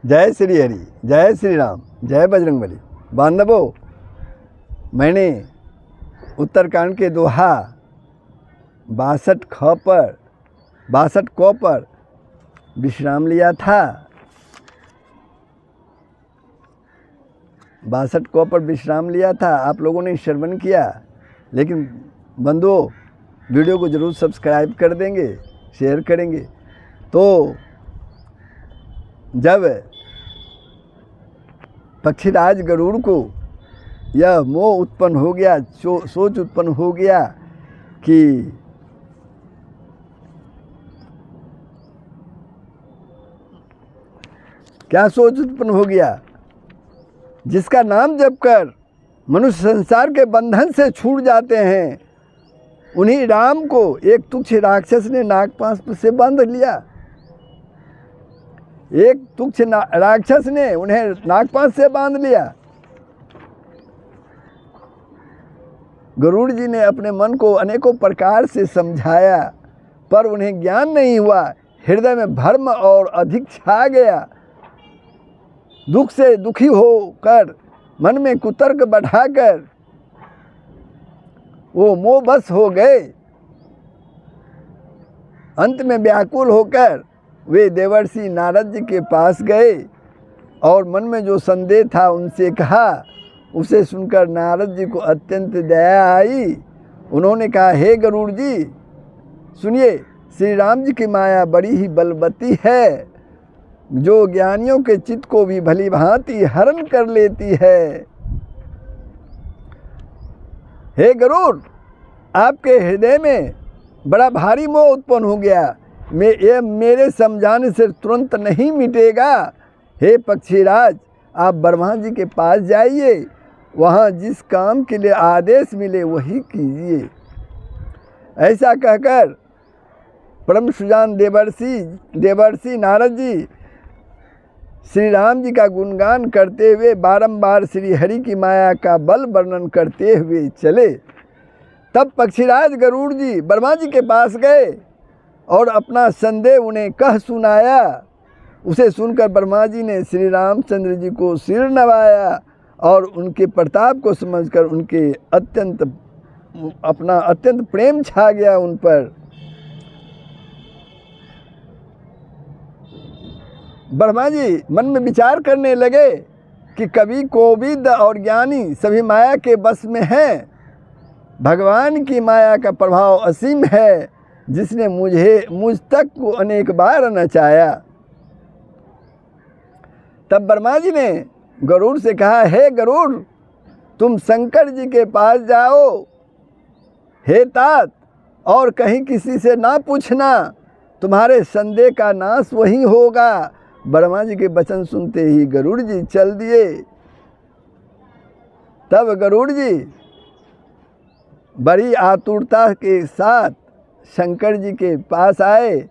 जय श्री हरि, जय श्री राम, जय बजरंगबली। बांधवों, मैंने उत्तरकांड के दोहा 62 क पर विश्राम लिया था। 62 क पर विश्राम लिया था। आप लोगों ने श्रवण किया, लेकिन बंधुओं वीडियो को ज़रूर सब्सक्राइब कर देंगे, शेयर करेंगे। तो जब पक्षीराज गरुड़ को यह मोह उत्पन्न हो गया, सोच उत्पन्न हो गया कि क्या सोच उत्पन्न हो गया, जिसका नाम जप कर मनुष्य संसार के बंधन से छूट जाते हैं, उन्हीं राम को एक तुच्छ राक्षस ने नागपाश से बांध लिया। एक तुच्छ राक्षस ने उन्हें नागपाश से बांध लिया। गरुड़ जी ने अपने मन को अनेकों प्रकार से समझाया, पर उन्हें ज्ञान नहीं हुआ। हृदय में भ्रम और अधिक छा गया। दुख से दुखी होकर मन में कुतर्क बढ़ाकर वो मोहबस हो गए। अंत में व्याकुल होकर वे देवर्षि नारद जी के पास गए और मन में जो संदेह था उनसे कहा। उसे सुनकर नारद जी को अत्यंत दया आई। उन्होंने कहा, हे गरुड़ जी सुनिए, श्री राम जी की माया बड़ी ही बलवती है, जो ज्ञानियों के चित्त को भी भली भांति हरण कर लेती है। हे गरुड़, आपके हृदय में बड़ा भारी मोह उत्पन्न हो गया। ये मेरे समझाने से तुरंत नहीं मिटेगा। हे पक्षीराज, आप ब्रह्मा जी के पास जाइए, वहाँ जिस काम के लिए आदेश मिले वही कीजिए। ऐसा कहकर परम सुजान देवर्षि नारद जी श्री राम जी का गुणगान करते हुए बारंबार श्री हरि की माया का बल वर्णन करते हुए चले। तब पक्षीराज गरुड़ जी ब्रह्मा जी के पास गए और अपना संदेह उन्हें कह सुनाया। उसे सुनकर ब्रह्मा जी ने श्री रामचंद्र जी को सिर नवाया और उनके प्रताप को समझकर उनके अत्यंत प्रेम छा गया उन पर। ब्रह्मा जी मन में विचार करने लगे कि कवि कोविद और ज्ञानी सभी माया के बस में हैं। भगवान की माया का प्रभाव असीम है, जिसने मुझ तक को अनेक बार नचाया। तब ब्रह्मा जी ने गरुड़ से कहा, हे गरुड़, तुम शंकर जी के पास जाओ। हे तात, और कहीं किसी से ना पूछना, तुम्हारे संदेह का नाश वही होगा। ब्रह्मा जी के वचन सुनते ही गरुड़ जी चल दिए। तब गरुड़ जी बड़ी आतुरता के साथ शंकर जी के पास आए।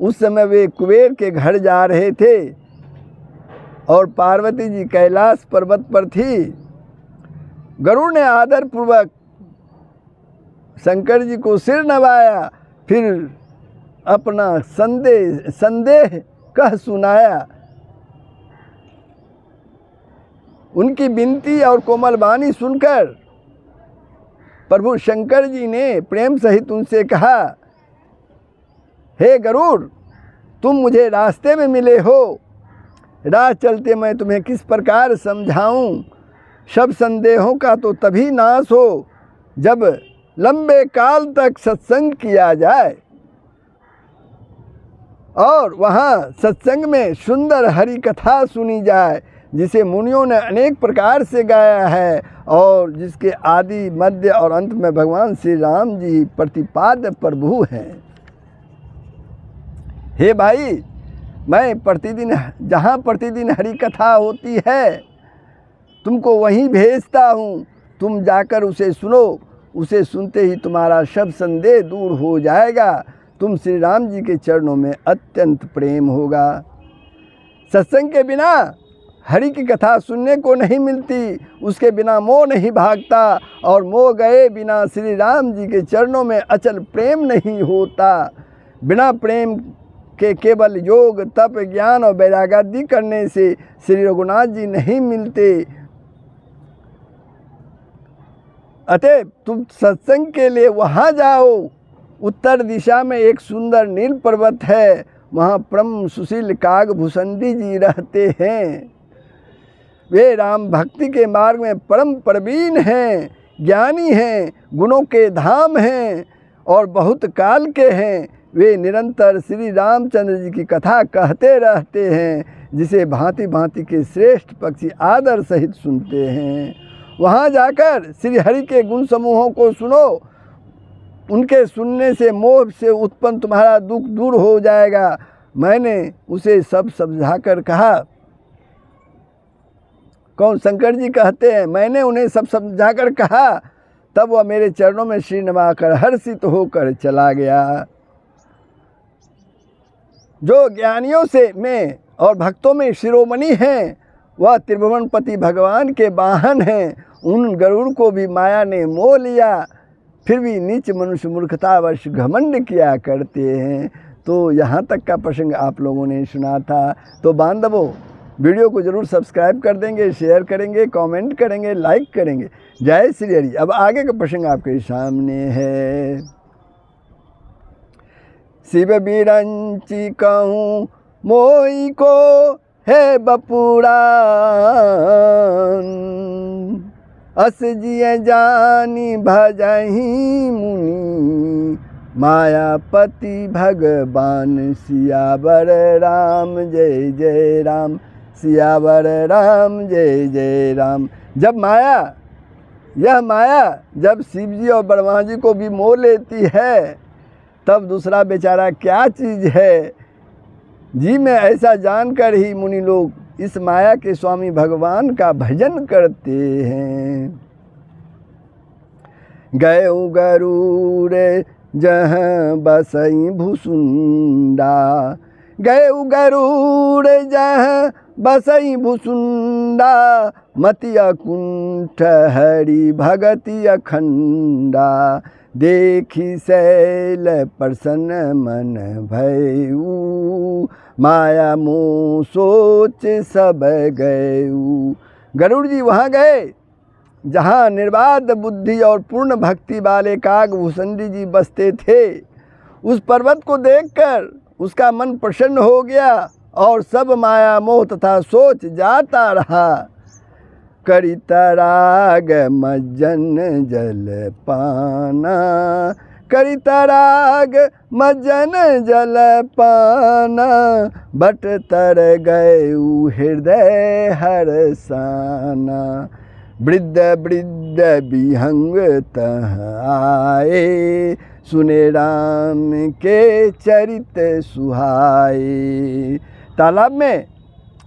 उस समय वे कुबेर के घर जा रहे थे और पार्वती जी कैलाश पर्वत पर थी। गरुड़ ने आदर पूर्वक शंकर जी को सिर नवाया, फिर अपना संदेह कह सुनाया। उनकी विनती और कोमल वाणी सुनकर प्रभु शंकर जी ने प्रेम सहित उनसे कहा, हे गरुड़, तुम मुझे रास्ते में मिले हो। राह चलते मैं तुम्हें किस प्रकार समझाऊं। सब संदेहों का तो तभी नाश हो जब लंबे काल तक सत्संग किया जाए और वहाँ सत्संग में सुंदर हरि कथा सुनी जाए, जिसे मुनियों ने अनेक प्रकार से गाया है और जिसके आदि मध्य और अंत में भगवान श्री राम जी प्रतिपाद्य प्रभु हैं। हे भाई, मैं जहाँ प्रतिदिन हरि कथा होती है, तुमको वहीं भेजता हूँ। तुम जाकर उसे सुनो। उसे सुनते ही तुम्हारा सब संदेह दूर हो जाएगा। तुम श्री राम जी के चरणों में अत्यंत प्रेम होगा। सत्संग के बिना हरि की कथा सुनने को नहीं मिलती, उसके बिना मोह नहीं भागता और मोह गए बिना श्री राम जी के चरणों में अचल प्रेम नहीं होता। बिना प्रेम कि केवल योग तप ज्ञान और वैराग्यादि करने से श्री रघुनाथ जी नहीं मिलते। अतः तुम सत्संग के लिए वहाँ जाओ। उत्तर दिशा में एक सुंदर नील पर्वत है, वहाँ परम सुशील कागभूषणी जी रहते हैं। वे राम भक्ति के मार्ग में परम प्रवीण हैं, ज्ञानी हैं, गुणों के धाम हैं और बहुत काल के हैं। वे निरंतर श्री रामचंद्र जी की कथा कहते रहते हैं, जिसे भांति भांति के श्रेष्ठ पक्षी आदर सहित सुनते हैं। वहाँ जाकर श्री हरि के गुण समूहों को सुनो। उनके सुनने से मोह से उत्पन्न तुम्हारा दुख दूर हो जाएगा। मैंने उसे सब समझाकर कहा। कौन? शंकर जी कहते हैं, मैंने उन्हें सब समझाकर कहा। तब वह मेरे चरणों में सिर नवाकर हर्षित होकर चला गया। जो ज्ञानियों से में और भक्तों में शिरोमणि हैं, वह त्रिभुवनपति भगवान के वाहन हैं। उन गरुड़ को भी माया ने मोह लिया, फिर भी नीच मनुष्य मूर्खतावश घमंड किया करते हैं। तो यहाँ तक का प्रसंग आप लोगों ने सुना था। तो बांधवों, वीडियो को ज़रूर सब्सक्राइब कर देंगे, शेयर करेंगे, कमेंट करेंगे, लाइक करेंगे। जय श्री हरि। अब आगे का प्रसंग आपके सामने है। शिव बिरंची कहूँ मोई को है बपुरान, अस जिय जानी भजही मुनि, मायापति भगवान सियावर राम जय जय राम, सियावर राम जय जय राम। जब यह माया जब शिव जी और ब्रह्मा जी को भी मोह लेती है, तब दूसरा बेचारा क्या चीज़ है जी में ऐसा जानकर ही मुनि लोग इस माया के स्वामी भगवान का भजन करते हैं। गयो गरुड़ जहाँ बसई भुसुंडा, गयो गरुड़ जहाँ बसई भुसुंडा, मतिया कुंठ हरि भगति अखंडा, देखी शैल प्रसन्न मन भयऊ, माया मोह सोच सब गयऊ। गरुड़ जी वहाँ गए जहाँ निर्बाध बुद्धि और पूर्ण भक्ति वाले कागभूषणी जी बसते थे। उस पर्वत को देखकर उसका मन प्रसन्न हो गया और सब माया मोह तथा सोच जाता रहा। करितराग मज्जन जल पाना, करितराग मज्जन जल पाना, बट तर गयऊ हृदय हरसाना। वृद्ध वृद्ध विहंग तह आए, सुने राम के चरित सुहाए। तालाब में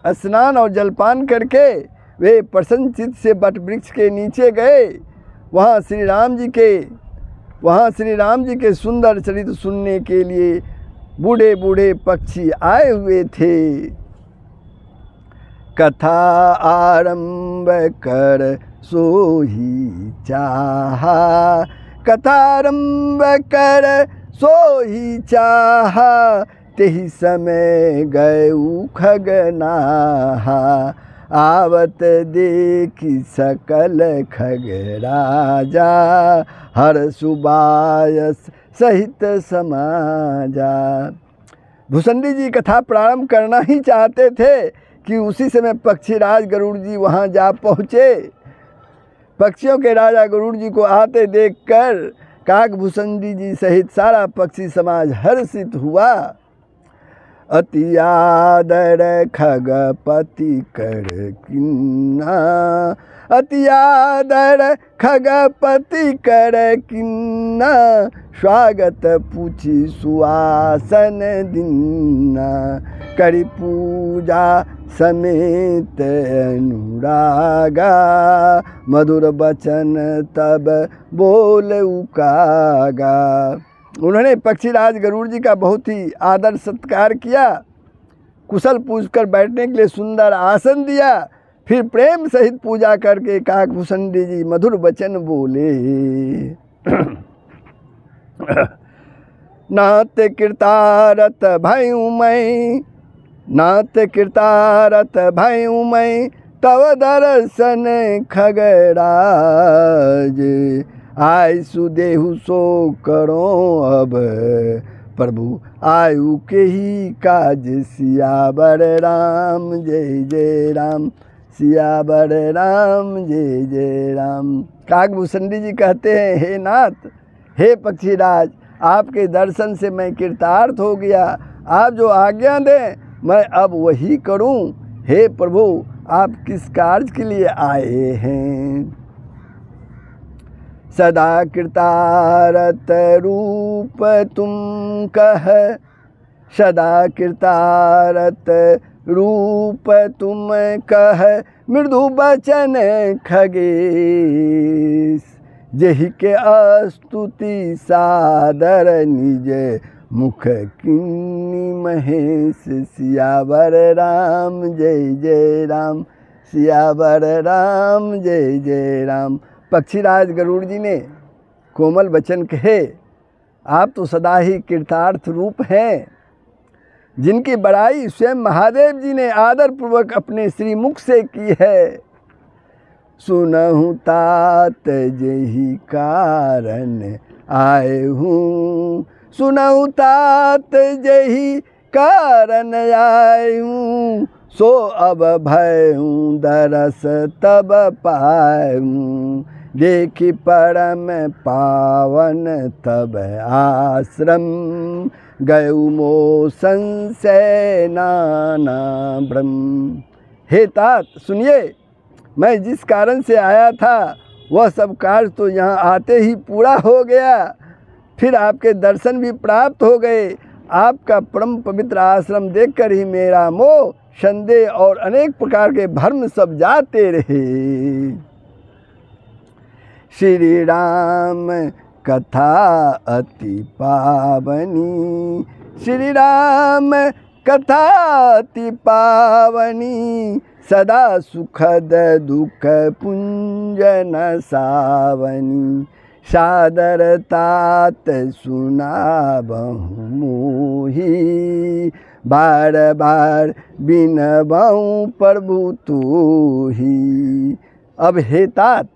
स्नान और जलपान करके वे प्रसन्नचित्त से बट वृक्ष के नीचे गए। वहाँ श्री राम जी के सुंदर चरित्र सुनने के लिए बूढ़े बूढ़े पक्षी आए हुए थे। कथा आरंभ कर सोही चाहा, कथा आरंभ कर सोही चाहा, तेहि समय गयऊ खगनाहा, आवत देखी सकल खग राजा, हर सुबायस सहित समाजा। भूषणी जी कथा प्रारंभ करना ही चाहते थे कि उसी समय पक्षीराज गरुड़ जी वहाँ जा पहुँचे। पक्षियों के राजा गरुड़ जी को आते देखकर कागभूषणी जी सहित सारा पक्षी समाज हर्षित हुआ। अति आदर खगपति कर किन्ना, अति आदर खगपति कर किन्ना, स्वागत पूछी सुआसन दिन्ना, करि पूजा समेत अनुरागा, मधुर बचन तब बोल उकागा। उन्होंने पक्षीराज गरुड़ जी का बहुत ही आदर सत्कार किया, कुशल पूछकर बैठने के लिए सुंदर आसन दिया, फिर प्रेम सहित पूजा करके कागभूषणी जी मधुर वचन बोले। नाथ कृतारत भयूँ मैं, नाथ कृतारत भयूँ मैं, तव दर्शन खगराज। आय सुदेहु सो करो अब, प्रभु आयु के ही काज। सियावर राम जय जय राम, सियावर राम जय जय राम। काकभूषणी जी कहते हैं, हे नाथ, हे पक्षीराज, आपके दर्शन से मैं कृतार्थ हो गया। आप जो आज्ञा दें मैं अब वही करूं। हे प्रभु, आप किस कार्य के लिए आए हैं? सदा कृतारत रूप तुम कह, सदा कृतारत रूप तुम कह, मृदु बचन खगेश। जहि के अस्तुति सादर, निज मुख किन्नी महेश। सियावर राम जय जय राम, सियावर राम जय जय राम। पक्षीराज गरुड़ जी ने कोमल वचन कहे, आप तो सदा ही कृतार्थ रूप हैं, जिनकी बड़ाई स्वयं महादेव जी ने आदर पूर्वक अपने श्रीमुख से की है। सुनहु तात जही कारण आए हूँ, सुनहु तात जही कारण आए हूँ। सो अब भयूँ दरस तब पायूँ, देखी परम पावन तब आश्रम। गयु मो संशय नाना ब्रह्म। हे तात सुनिए, मैं जिस कारण से आया था वह सब कार्य तो यहाँ आते ही पूरा हो गया। फिर आपके दर्शन भी प्राप्त हो गए। आपका परम पवित्र आश्रम देखकर ही मेरा मोह, संदेह और अनेक प्रकार के भ्रम सब जाते रहे। श्री राम कथा अति पावनी, श्री राम कथा अति पावनी। सदा सुखद दुख पुंजन सावनी, सादर तात सुना बहु मोही। बार बार बिनबहु प्रभु तू ही। अब हे तात,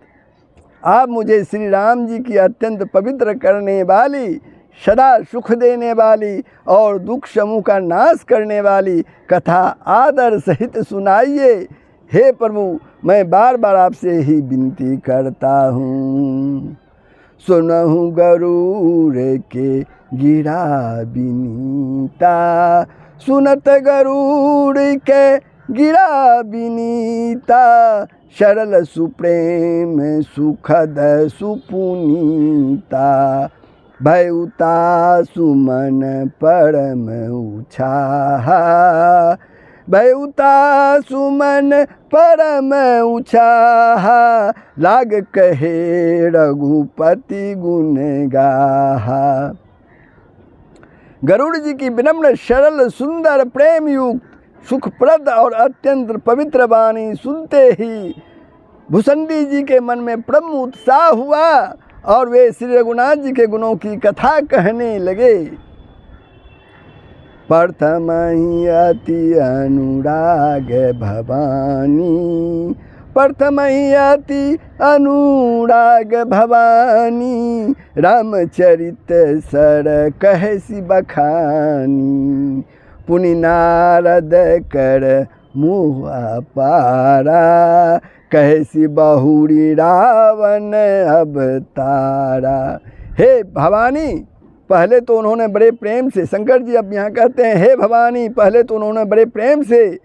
आप मुझे श्री राम जी की अत्यंत पवित्र करने वाली, सदा सुख देने वाली और दुख समूह का नाश करने वाली कथा आदर सहित सुनाइए। हे प्रभु, मैं बार बार आपसे ही विनती करता हूँ। सुनहु गरुड़ के गिरा बिनीता, सुनत गरुड़ के गिरा बिनीता। सरल सुप्रेम सुखद सुपुनीता, भयुता सुमन परम उछाहा। भयुता सुमन परम उछाहा, लाग कहे रघुपति गुण गाहा। गरुड़ जी की विनम्र सरल सुंदर प्रेम युक्त सुखप्रद और अत्यंत पवित्र वाणी सुनते ही भूषणी जी के मन में परम उत्साह हुआ और वे श्री रघुनाथ जी के गुणों की कथा कहने लगे। प्रथम ही अति अनुराग भवानी, प्रथम ही अति अनुराग भवानी। रामचरित सर कहसी बखानी, पुनि नारद कर मुँह पारा। कहसी बहुरी रावण अवतारा। हे भवानी, पहले तो उन्होंने बड़े प्रेम से, शंकर जी अब यहाँ कहते हैं हे भवानी, पहले तो उन्होंने बड़े प्रेम से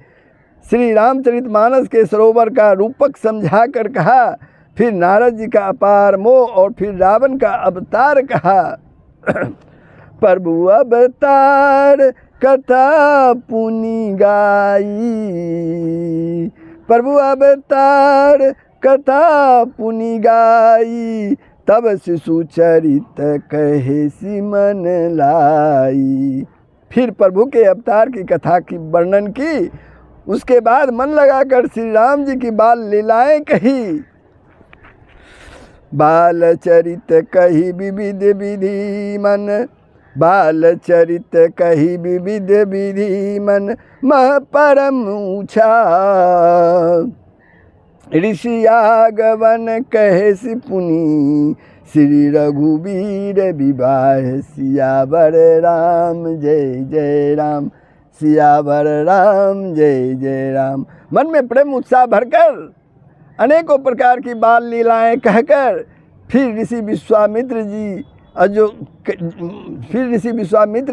श्री रामचरितमानस के सरोवर का रूपक समझा कर कहा। फिर नारद जी का अपार मोह और फिर रावण का अवतार कहा। प्रभु अवतार कथा पुनि गाई, प्रभु अवतार कथा पुनि गाई। तब शिशु चरित कहे सी मन लाई। फिर प्रभु के अवतार की कथा की वर्णन की। उसके बाद मन लगाकर श्री राम जी की बाल लीलाएं कही। बाल चरित कही विविध विधि मन, बाल चरित कही विविध विधि मन मह परम ऊँचा। ऋषि आगवन कहे सि पुनि श्री रघुवीर विवाह। सियावर राम जय जय राम, सियावर राम जय जय राम। मन में प्रेम उत्साह भरकर अनेकों प्रकार की बाल लीलाएँ कहकर फिर ऋषि विश्वामित्र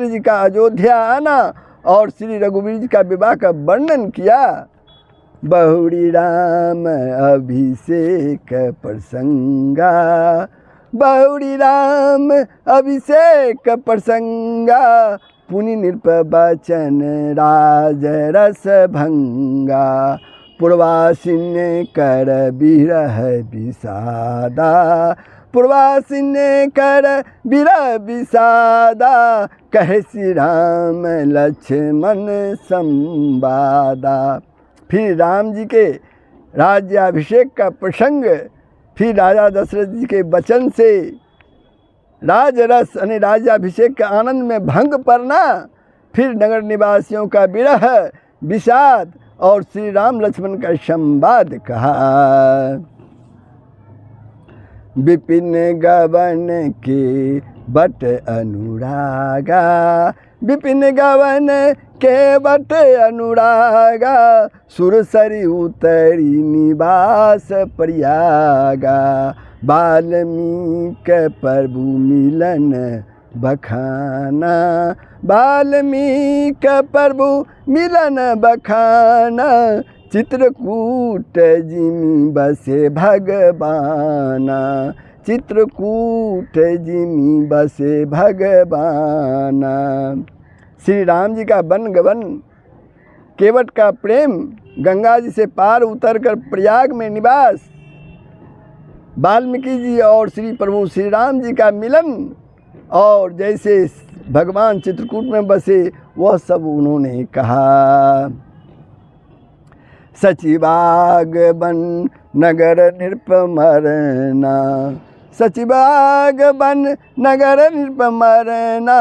जी का अयोध्या आना और श्री रघुवीर जी का विवाह का वर्णन किया। बहुरी राम अभिषेक प्रसंगा, बहुरी राम अभिषेक प्रसंगा। पुनि नृप बचन राज रस भंगा। पूर्वासिन कर विरह विषादा, पूर्वासिन कर विरह विषादा। कहे श्री राम लक्ष्मण संवादा। फिर राम जी के राज्याभिषेक का प्रसंग, फिर राजा दशरथ जी के वचन से राजरस यानी राज्याभिषेक के आनंद में भंग पड़ना, फिर नगर निवासियों का विरह विषाद और श्री राम लक्ष्मण का संवाद कहा। विपिन गवन के बट अनुरागा, विपिन गवन के बट अनुरागा। सुरसरी उतरी निवास प्रयागा। वाल्मीकि प्रभु मिलन बखाना, वाल्मीकि प्रभु मिलन बखाना। चित्रकूट जिमि बसे भगवाना, चित्रकूट जिमि बसे भगवाना। श्री राम जी का वन गवन, केवट का प्रेम, गंगा जी से पार उतरकर प्रयाग में निवास, वाल्मीकि जी और श्री प्रभु श्री राम जी का मिलन और जैसे भगवान चित्रकूट में बसे वह सब उन्होंने कहा। सचिवाग बन नगर नृपमरना, सचिवाग बन नगर नृपमरना।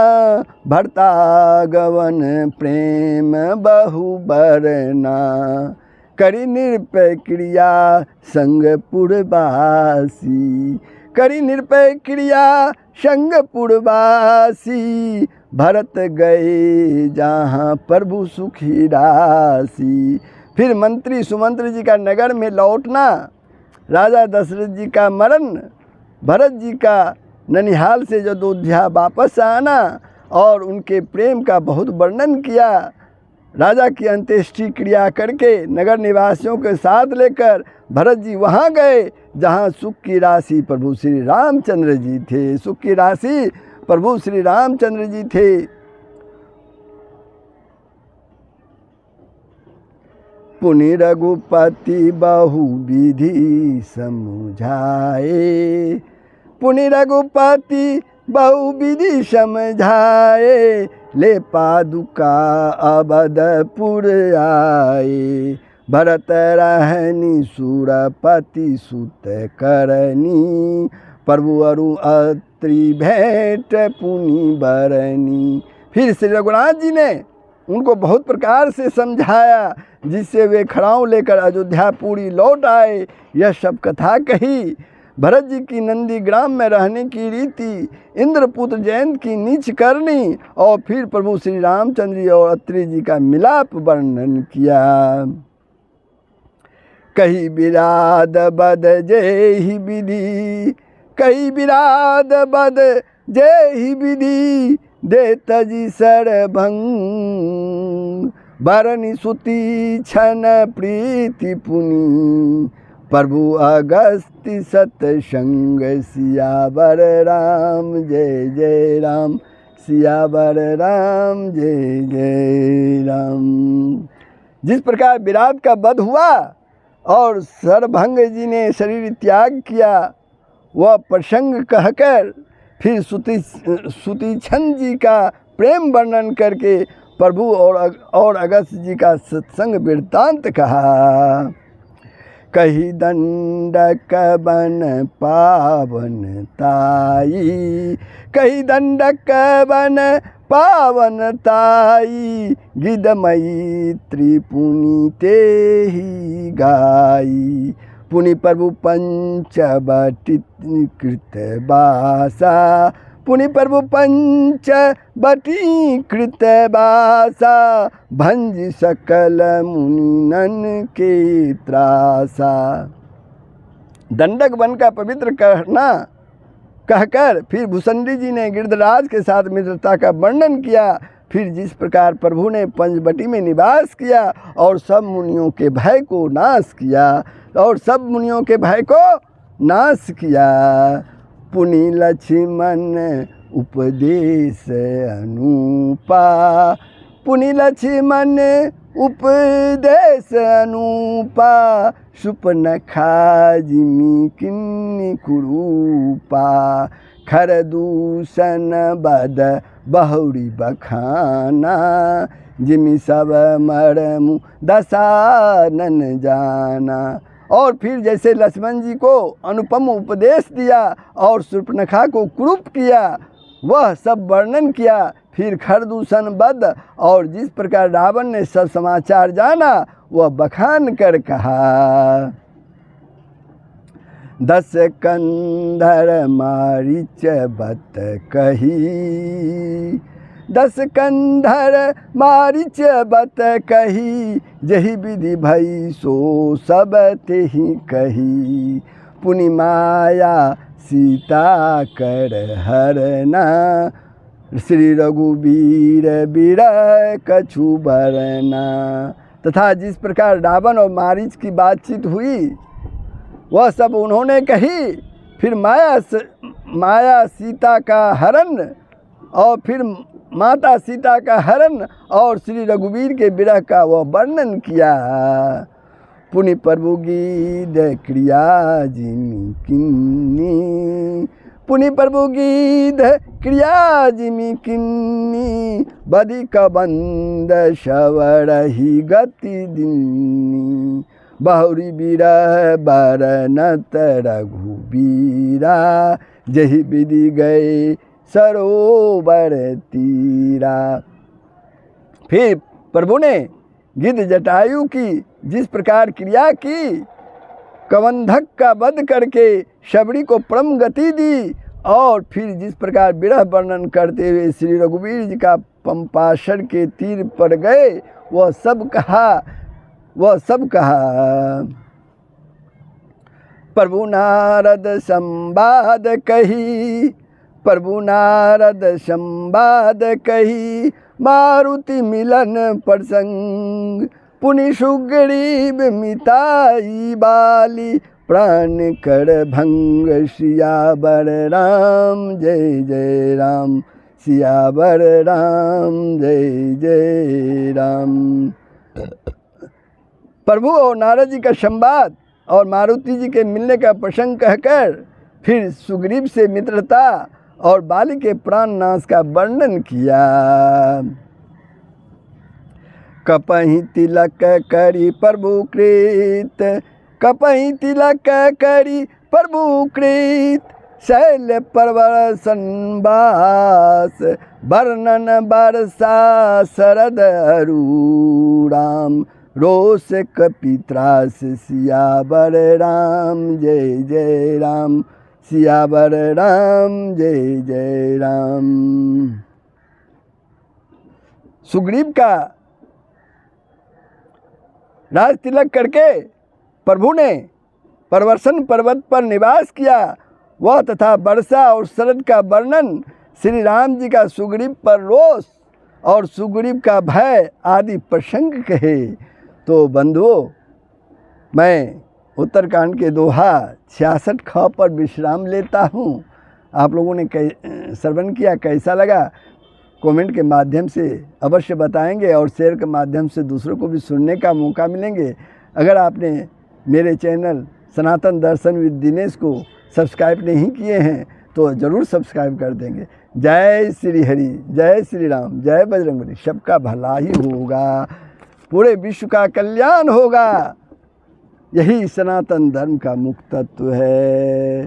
भरतागवन प्रेम बहुबरना। करी निरपय क्रिया संग पुरवासी, करी निरपय क्रिया संग पुरवासी। भरत गए जहाँ प्रभु सुखी राशि। फिर मंत्री सुमंत्री जी का नगर में लौटना, राजा दशरथ जी का मरण, भरत जी का ननिहाल से अयोध्या वापस आना और उनके प्रेम का बहुत वर्णन किया। राजा की अंत्येष्टि क्रिया करके नगर निवासियों के साथ लेकर भरत जी वहाँ गए जहाँ सुख की राशि प्रभु श्री रामचंद्र जी थे, सुख की राशि प्रभु श्री रामचंद्र जी थे। पुनि रघुपति बहु विधि समझाए, पुनि रघुपति बहु विधि समझाए। ले पादुका अवधपुर आए। भरत रहनी सुरपति सुत करनी। प्रभु अरु अत्रि भेंट पुनि बरनी। फिर श्री रघुनाथ जी ने उनको बहुत प्रकार से समझाया जिससे वे खड़ाऊ लेकर अयोध्यापुरी लौट आए। यह सब कथा कही। भरत जी की नंदीग्राम में रहने की रीति, इंद्रपुत्र जयंत की नीच करनी और फिर प्रभु श्री रामचंद्र जी और अत्रि जी का मिलाप वर्णन किया। कही विराद बद जय ही विधि, कही विराद बद जय ही विधि। दे तजी सरभंग बरनी सुति छन प्रीति पुनि। प्रभु अगस्ति सतसंग सियावर राम जय जय राम, सियावर राम जय जय राम। जिस प्रकार विराट का वध हुआ और सरभंग जी ने शरीर त्याग किया, वह प्रसंग कहकर फिर सुतीक्षण जी का प्रेम वर्णन करके प्रभु और अगस्त जी का सत्संग वृत्तांत कहा। कही दंडक बन पावन ताई, कही दंडक बन पावन ताई, गिद मैत्री पुनि ते ही गाई। पुनि प्रभु पंचवटी कृत बासा, पुनि प्रभु पंचवटी कृत बासा, भंज सकल मुनिनन के त्रासा। दंडक वन का पवित्र करना कहकर फिर भुसंडी जी ने गिरधराज के साथ मित्रता का वर्णन किया। फिर जिस प्रकार प्रभु ने पंचवटी में निवास किया और सब मुनियों के भय को नाश किया, और सब मुनियों के भय को नाश किया। पुनि लक्ष्मण उपदेश अनुपा, पुनि लक्ष्मण उपदेश अनुपा, सुपनखा जिमि किन्नि कुरूपा। खरदूषण बद बहुरी बखाना, जिमि सब मरमु दशानन जाना। और फिर जैसे लक्ष्मण जी को अनुपम उपदेश दिया और शूर्पणखा को कुरूप किया, वह सब वर्णन किया। फिर खरदूषण बद और जिस प्रकार रावण ने सब समाचार जाना, वह बखान कर कहा। दस कंधर मारीच बत कही, दस कंधर मारीच बत कही, जही विधि भई सो सब तेहि कही। पुनि माया सीता कर हरना, श्री रघुवीर बिरह कछु बरना। तथा जिस प्रकार रावण और मारीच की बातचीत हुई, वह सब उन्होंने कही। फिर माया सीता का हरण, और फिर माता सीता का हरण और श्री रघुवीर के विरह का वह वर्णन किया। पुनि प्रभु गीत क्रिया जिमि किन्नी, पुनि प्रभु गीत क्रिया जिमि किन्नी, बधिक बंद शवरहि गति दिन्नी। बहुरी बिरह बरनत रघुबीरा, जही विधि गए सरोवर तीरा। फिर प्रभु ने गिद्ध जटायु की जिस प्रकार क्रिया की, कबंधक का वध करके शबरी को परम गति दी, और फिर जिस प्रकार विरह वर्णन करते हुए श्री रघुवीर जी का पंपाशर के तीर पर गए, वह सब कहा, वह सब कहा। प्रभु नारद संवाद कही, प्रभु नारद संवाद कही, मारुति मिलन प्रसंग। पुनि सुग्रीव मिताई बाली, प्राण कर भंग सियावर राम जय जय राम, सियावर राम जय जय राम। प्रभु और नारद जी का संवाद और मारुति जी के मिलने का प्रसंग कहकर फिर सुग्रीव से मित्रता और बाली के प्राण नाश का वर्णन किया। कपहि तिलक करी प्रभु कृत, कपहि तिलक करी प्रभु कृत, शैल परवर संवास, वर्णन बरसा शरद अरु राम। रोष कपित्रास सियावर राम जय जय राम, सियावर राम जय जय राम। सुग्रीव का राज तिलक करके प्रभु ने परवर्षण पर्वत पर निवास किया, वह तथा वर्षा और शरद का वर्णन, श्री राम जी का सुग्रीव पर रोष और सुग्रीव का भय आदि प्रसंग कहे। तो बंधुओं, मैं उत्तरकांड के दोहा 66 ख पर विश्राम लेता हूँ। आप लोगों ने श्रवण किया, कैसा लगा कमेंट के माध्यम से अवश्य बताएंगे, और शेयर के माध्यम से दूसरों को भी सुनने का मौका मिलेंगे। अगर आपने मेरे channel Sanatan Darshan with Dinesh को सब्सक्राइब नहीं किए हैं तो ज़रूर सब्सक्राइब कर देंगे। जय श्री हरि, जय श्री राम, जय बजरंगबली। सबका भला ही होगा, पूरे विश्व का कल्याण होगा। यही सनातन धर्म का मुख्य तत्व है।